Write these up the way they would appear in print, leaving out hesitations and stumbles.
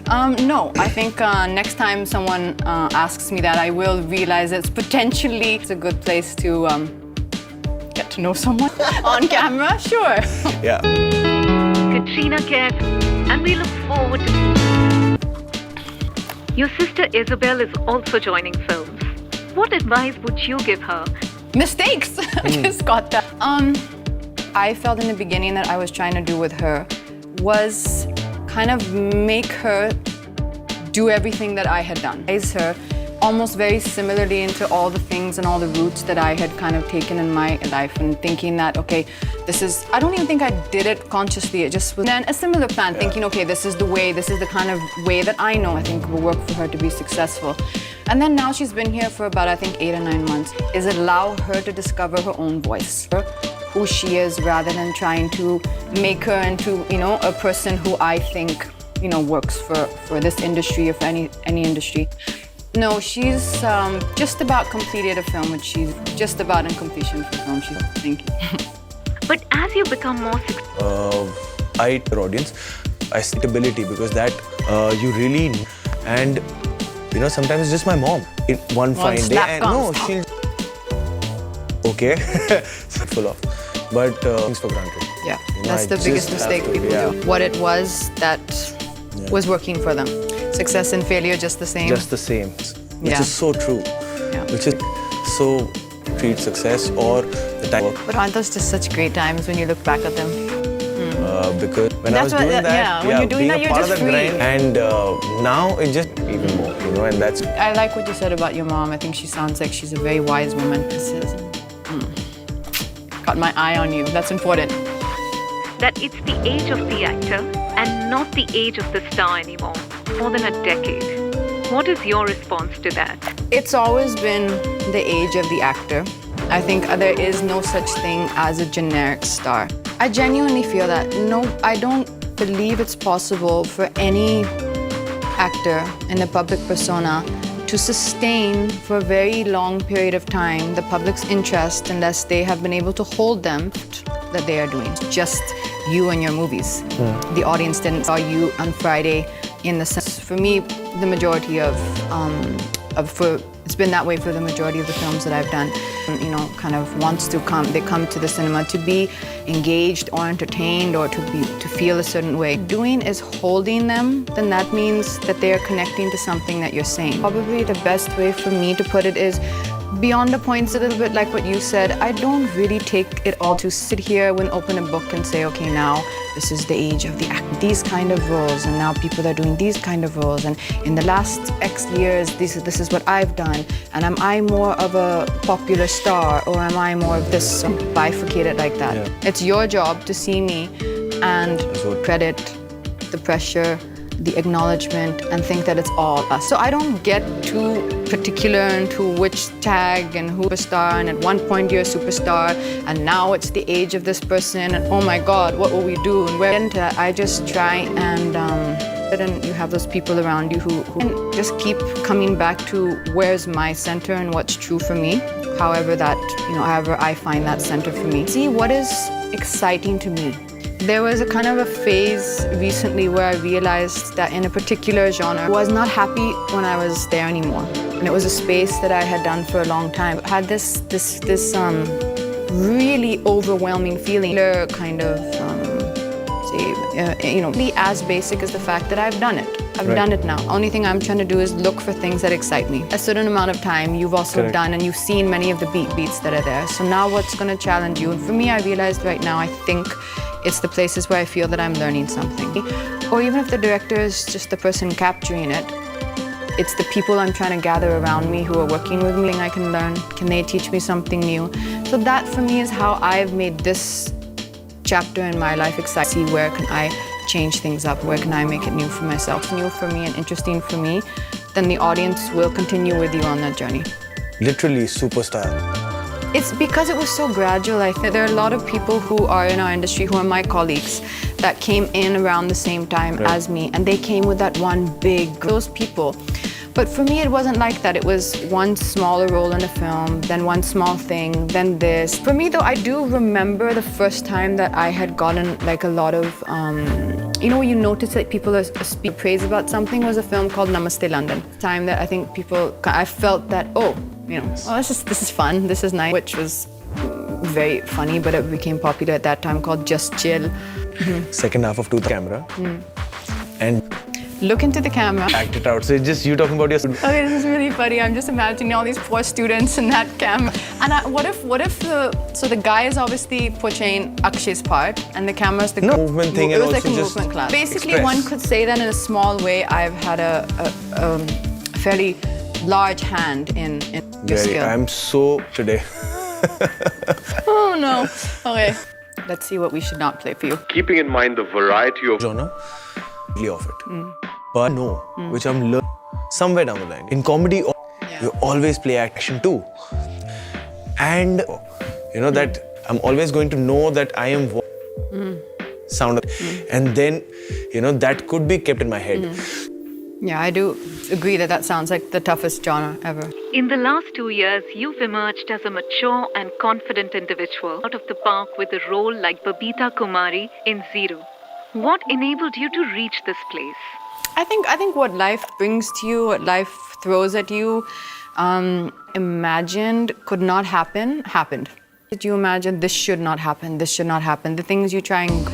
No, I think next time someone asks me that, I will realize it's a good place to get to know someone on camera. Sure. Yeah. Katrina Kaif, and we look forward to... Your sister Isabel is also joining films. What advice would you give her? Mistakes. I just got that. I felt in the beginning that I was trying to do with her was kind of make her do everything that I had done. Raise her almost very similarly into all the things and all the routes that I had kind of taken in my life, and thinking that, okay, I don't even think I did it consciously, it just was then a similar plan, thinking, okay, this is the kind of way that I know I think will work for her to be successful. And then now she's been here for about, I think, 8 or 9 months, is allow her to discover her own voice, who she is, rather than trying to make her into, a person who I think, works for this industry or for any industry. No, she's just about completed a film, which she's just about in completion of the film, she's thinking. But as you become more successful... I your audience, I see ability, because that you really need. And sometimes it's just my mom. In one fine day, and no, she'll... Okay, full of. But things for granted. Yeah, that's the biggest mistake people do. What it was that was working for them. Success and failure just the same. Just the same, which is so true. Yeah. Which is so treat success or the time. But aren't those just such great times when you look back at them? Because when I was doing that, when you're doing that, you're just free. And now it's just even more, and that's... I like what you said about your mom. I think she sounds like she's a very wise woman. Got my eye on you. That's important. That it's the age of the actor and not the age of the star anymore. More than a decade. What is your response to that? It's always been the age of the actor. I think there is no such thing as a generic star. I genuinely feel that. No, I don't believe it's possible for any actor in the public persona to sustain for a very long period of time the public's interest unless they have been able to hold them that they are doing. Just you and your movies. The audience didn't saw you on Friday in the sense. For me, the majority it's been that way for the majority of the films that I've done. Kind of wants to come, they come to the cinema to be engaged or entertained or to feel a certain way. Doing is holding them, then that means that they are connecting to something that you're saying. Probably the best way for me to put it is beyond the points, a little bit like what you said. I don't really take it all to sit here and open a book and say, okay, now this is the age of the act, these kind of roles, and now people are doing these kind of roles, and in the last X years, this is what I've done, and am I more of a popular star, or am I more of this? Bifurcate it like that. Yeah. It's your job to see me and credit the pressure, the acknowledgement, and think that it's all us. So I don't get too particular into which tag and who a star, and at one point you're a superstar, and now it's the age of this person, and oh my God, what will we do? And where into that, I just try and you have those people around you who just keep coming back to where's my center and what's true for me, however I find that center for me. See what is exciting to me. There was a kind of a phase recently where I realized that in a particular genre, I was not happy when I was there anymore. And it was a space that I had done for a long time. I had this really overwhelming feeling, kind of, as basic as the fact that I've done it. I've done it now. Only thing I'm trying to do is look for things that excite me. A certain amount of time you've also done, and you've seen many of the beats that are there. So now what's going to challenge you? And for me, I realized right now, I think it's the places where I feel that I'm learning something. Or even if the director is just the person capturing it, it's the people I'm trying to gather around me who are working with me. I can learn. Can they teach me something new? So that for me is how I've made this chapter in my life exciting. See where can I change things up? Where can I make it new for myself? New for me and interesting for me, then the audience will continue with you on that journey. Literally superstar. It's because it was so gradual. I think there are a lot of people who are in our industry who are my colleagues that came in around the same time as me, and they came with that one big. Those people But for me, it wasn't like that. It was one smaller role in a film, then one small thing, then this. For me, though, I do remember the first time that I had gotten like a lot of, you know, when you notice that people speak praise about something, was a film called Namastey London. Time that I think people, I felt that, oh, you know, oh, this is fun, this is nice, which was very funny, but it became popular at that time, called Just Chill. Second half of camera. And look into the camera. Act it out. So it's just you talking about your students. Okay, this is really funny. I'm just imagining all these poor students in that camera. And what if the guy is obviously portraying Akshay's part, and the camera's the movement thing, and it was also like a just movement class. Basically, express. one could say that in a small way, I've had a fairly large hand in your skill. I'm so today. Oh no. Okay. Let's see what we should not play for you. Keeping in mind the variety of Genre of it. But no, which I'm learning somewhere down the line. In comedy, you always play action too. And you know that I'm always going to know that I am sound. And then, you know, that could be kept in my head. Yeah, I do agree that sounds like the toughest genre ever. In the last 2 years, you've emerged as a mature and confident individual out of the park with a role like Babita Kumari in Zero. What enabled you to reach this place? I think what life brings to you, what life throws at you, imagined could not happen, happened. Did you imagine this should not happen, this should not happen? The things you try and...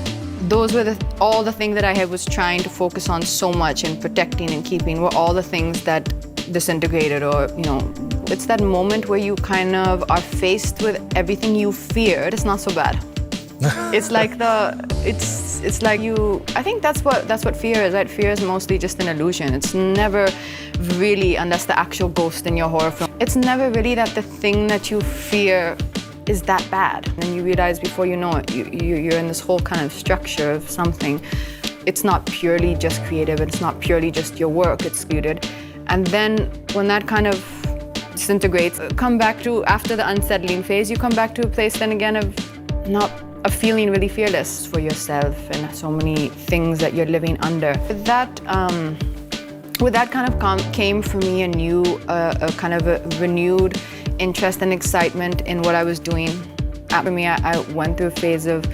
Those were all the things that I was trying to focus on so much and protecting and keeping were all the things that disintegrated, or, you know, it's that moment where you kind of are faced with everything you feared. It's not so bad. It's like it's like you, I think that's what fear is, right? Fear is mostly just an illusion. It's never really, unless the actual ghost in your horror film, it's never really that the thing that you fear is that bad. And you realize before you know it, you're in this whole kind of structure of something. It's not purely just creative, it's not purely just your work, it's excluded. And then when that kind of disintegrates, come back to, after the unsettling phase, you come back to a place then again of feeling really fearless for yourself and so many things that you're living under. With that kind of came for me a new, kind of a renewed interest and excitement in what I was doing. For me, I went through a phase of,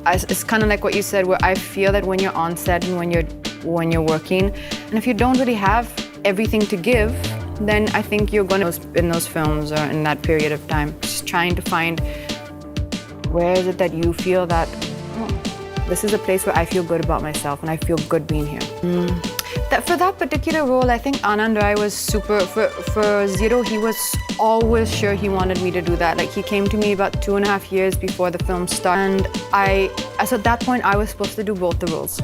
it's kind of like what you said, where I feel that when you're on set and when you're working, and if you don't really have everything to give, then I think you're going to, in those films or in that period of time, just trying to find where is it that you feel that, oh, this is a place where I feel good about myself and I feel good being here. For that particular role, I think Anand Rai was super, for Zero, he was always sure he wanted me to do that. Like, he came to me about 2.5 years before the film started, and so at that point, I was supposed to do both the roles.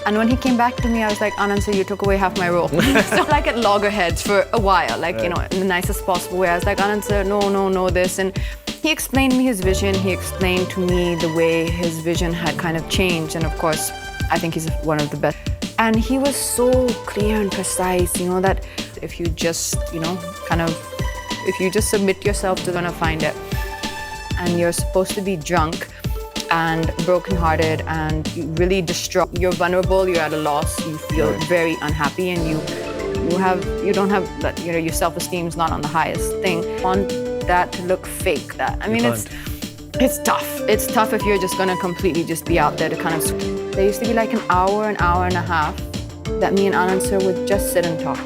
And when he came back to me, I was like, Anand, so you took away half my role. So like at loggerheads for a while, like, you know, in the nicest possible way. I was like, Anand, sir, no, this. And he explained to me his vision. He explained to me the way his vision had kind of changed. And of course, I think he's one of the best. And he was so clear and precise, you know, that if you just, you know, if you just submit yourself to gonna find it. And you're supposed to be drunk and brokenhearted and you really distraught. You're vulnerable, you're at a loss, you feel very unhappy, and you don't have that, you know, your self-esteem is not on the highest thing. You want that to look fake. I mean, it's tough. It's tough if you're just gonna completely just be out there to kind of... There used to be like an hour and a half that me and Anand sir would just sit and talk.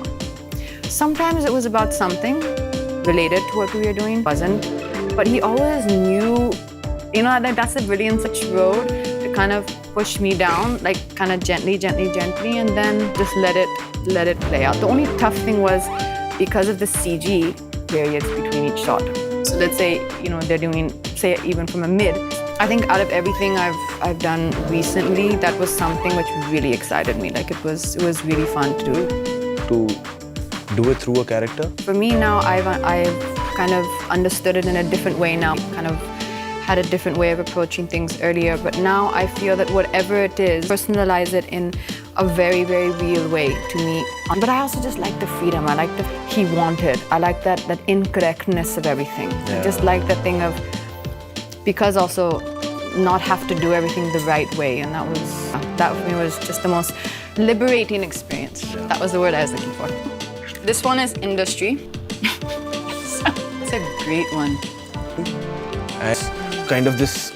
Sometimes it was about something related to what we were doing, wasn't, but he always knew, you know, that's the brilliance of road, to kind of push me down, like kind of gently, and then just let it play out. The only tough thing was because of the CG periods between each shot. So let's say, you know, they're doing, say, even from a mid. I think out of everything I've done recently, that was something which really excited me. Like, it was really fun to do. To do it through a character? For me now, I've kind of understood it in a different way now. Kind of had a different way of approaching things earlier, but now I feel that whatever it is, personalize it in a very, very real way to me. But I also just like the freedom. I like he wanted. I like that incorrectness of everything. I just like the thing of, because also not have to do everything the right way, and that for me was just the most liberating experience. That was the word I was looking for. This one is industry. It's a great one. And kind of this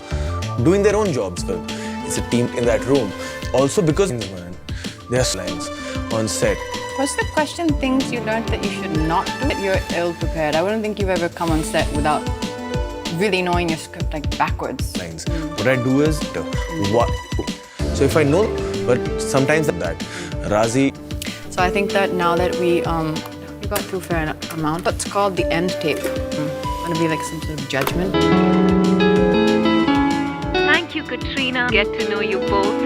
doing their own jobs. It's a team in that room. Also because there are lines on set. What's the question, things you learned that you should not do? That you're ill-prepared. I wouldn't think you've ever come on set without really knowing your script like backwards. Lines. What I do is, what? So if I know, but sometimes that, Razi. So I think that now that we got through a fair amount, that's called the end tape. It's gonna be like some sort of judgment. Thank you, Katrina. Get to know you both.